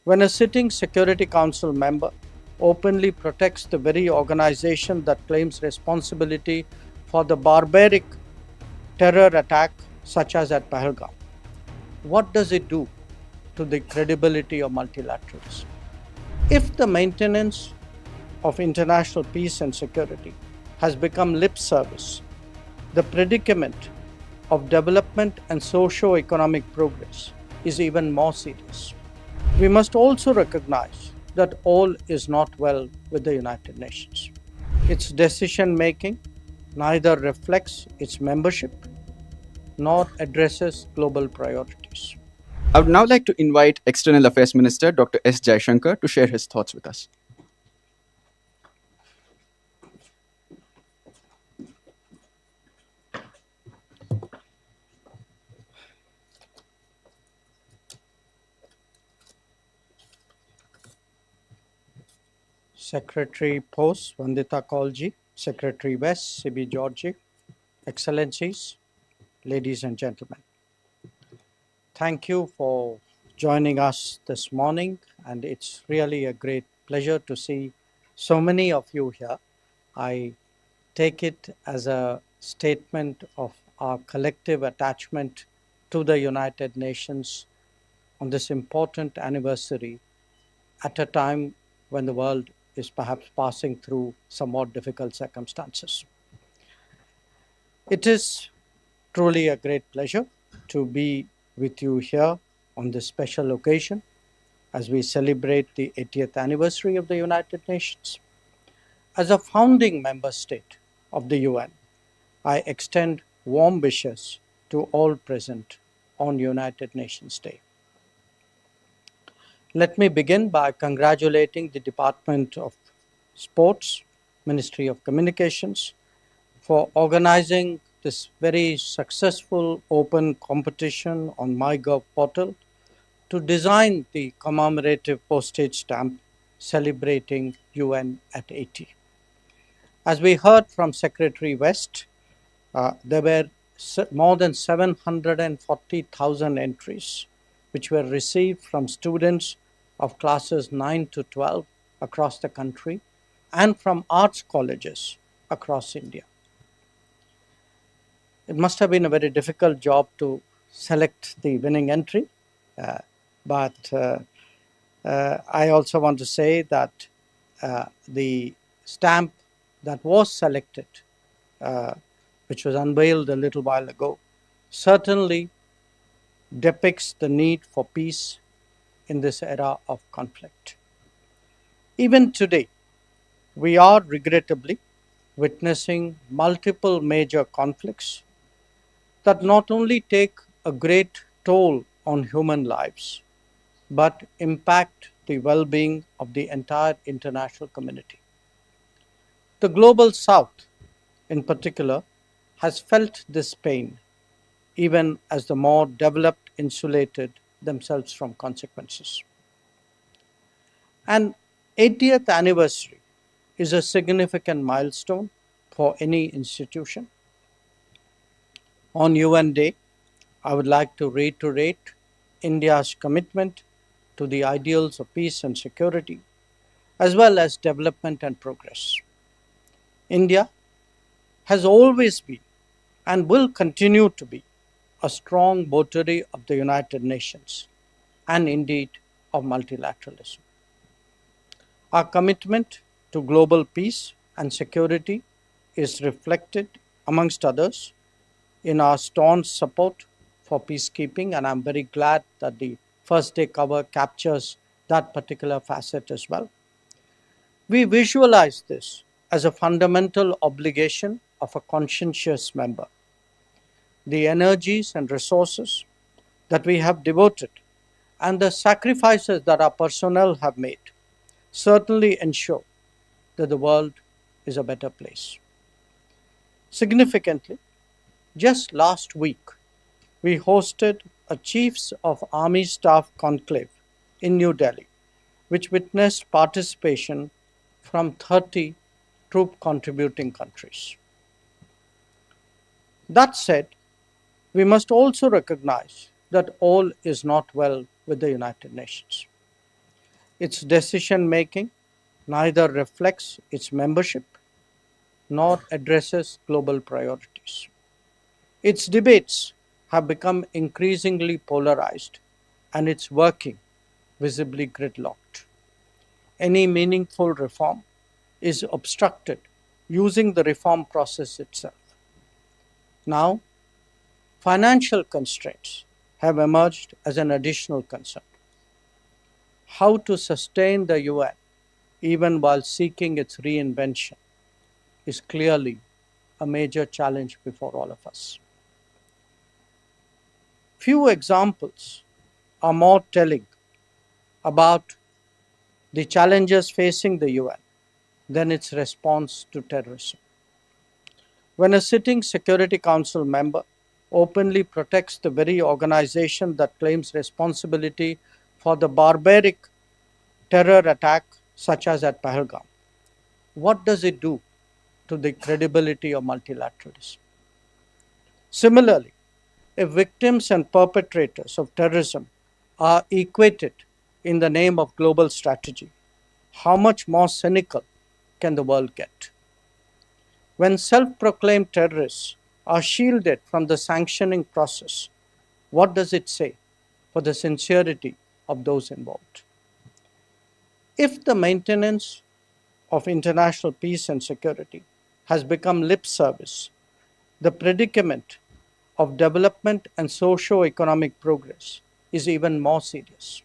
When a sitting Security Council member openly protects the very organization that claims responsibility for the barbaric terror attack, such as at Pahalgam, what does it do to the credibility of multilateralism? If the maintenance of international peace and security has become lip service, the predicament of development and socio-economic progress is even more serious. We must also recognize that all is not well with the United Nations. Its decision making neither reflects its membership nor addresses global priorities. I would now like to invite External Affairs Minister Dr. S. Jaishankar to share his thoughts with us. Secretary Post Vandita Kaulji, Secretary West C.B. Georgie, Excellencies, ladies and gentlemen. Thank you for joining us this morning, and it's really a great pleasure to see so many of you here. I take it as a statement of our collective attachment to the United Nations on this important anniversary at a time when the world is perhaps passing through somewhat difficult circumstances. It is truly a great pleasure to be with you here on this special occasion as we celebrate the 80th anniversary of the United Nations. As a founding member state of the UN, I extend warm wishes to all present on United Nations Day. Let me begin by congratulating the Department of Sports, Ministry of Communications, for organizing this very successful open competition on MyGov portal to design the commemorative postage stamp celebrating UN at 80. As we heard from Secretary West, there were more than 740,000 entries which were received from students of classes 9 to 12 across the country and from arts colleges across India. It must have been a very difficult job to select the winning entry, but I also want to say that the stamp that was selected, which was unveiled a little while ago, certainly depicts the need for peace in this era of conflict. Even today, we are regrettably witnessing multiple major conflicts that not only take a great toll on human lives, but impact the well-being of the entire international community. The global south, in particular, has felt this pain, even as the more developed insulated themselves from consequences. An 80th anniversary is a significant milestone for any institution. On UN Day, I would like to reiterate India's commitment to the ideals of peace and security, as well as development and progress. India has always been and will continue to be a strong votary of the United Nations and indeed of multilateralism. Our commitment to global peace and security is reflected, amongst others, in our staunch support for peacekeeping, and I'm very glad that the first day cover captures that particular facet as well. We visualize this as a fundamental obligation of a conscientious member. The energies and resources that we have devoted and the sacrifices that our personnel have made certainly ensure that the world is a better place. Significantly, just last week, we hosted a Chiefs of Army Staff conclave in New Delhi, which witnessed participation from 30 troop contributing countries. That said, we must also recognize that all is not well with the United Nations. Its decision making neither reflects its membership nor addresses global priorities. Its debates have become increasingly polarized and its working visibly gridlocked. Any meaningful reform is obstructed using the reform process itself. Now, financial constraints have emerged as an additional concern. How to sustain the UN even while seeking its reinvention is clearly a major challenge before all of us. Few examples are more telling about the challenges facing the UN than its response to terrorism. When a sitting Security Council member openly protects the very organization that claims responsibility for the barbaric terror attack, such as at Pahalgam, what does it do to the credibility of multilateralism? Similarly, if victims and perpetrators of terrorism are equated in the name of global strategy, how much more cynical can the world get? When self proclaimed terrorists are shielded from the sanctioning process, what does it say for the sincerity of those involved? If the maintenance of international peace and security has become lip service, the predicament of development and socio-economic progress is even more serious.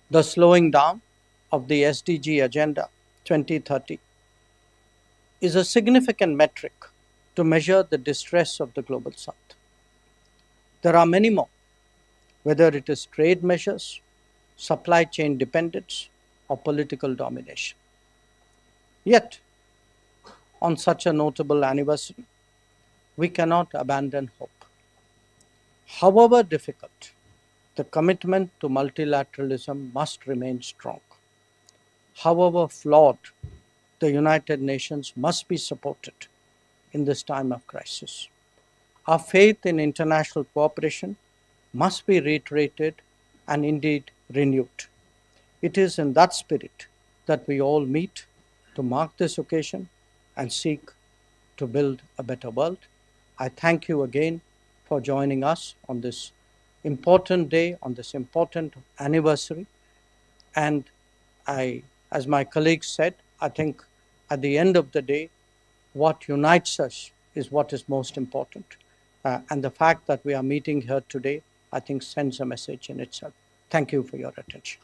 The slowing down of the SDG Agenda 2030 is a significant metric to measure the distress of the global south. There are many more, whether it is trade measures, supply chain dependence, or political domination. Yet, on such a notable anniversary, we cannot abandon hope. However difficult, the commitment to multilateralism must remain strong. However flawed, the United Nations must be supported in this time of crisis. Our faith in international cooperation must be reiterated and indeed renewed. It is in that spirit that we all meet to mark this occasion and seek to build a better world. I thank you again for joining us on this important day, on this important anniversary. And as my colleagues said, I think at the end of the day, what unites us is what is most important. And the fact that we are meeting here today, I think, sends a message in itself. Thank you for your attention.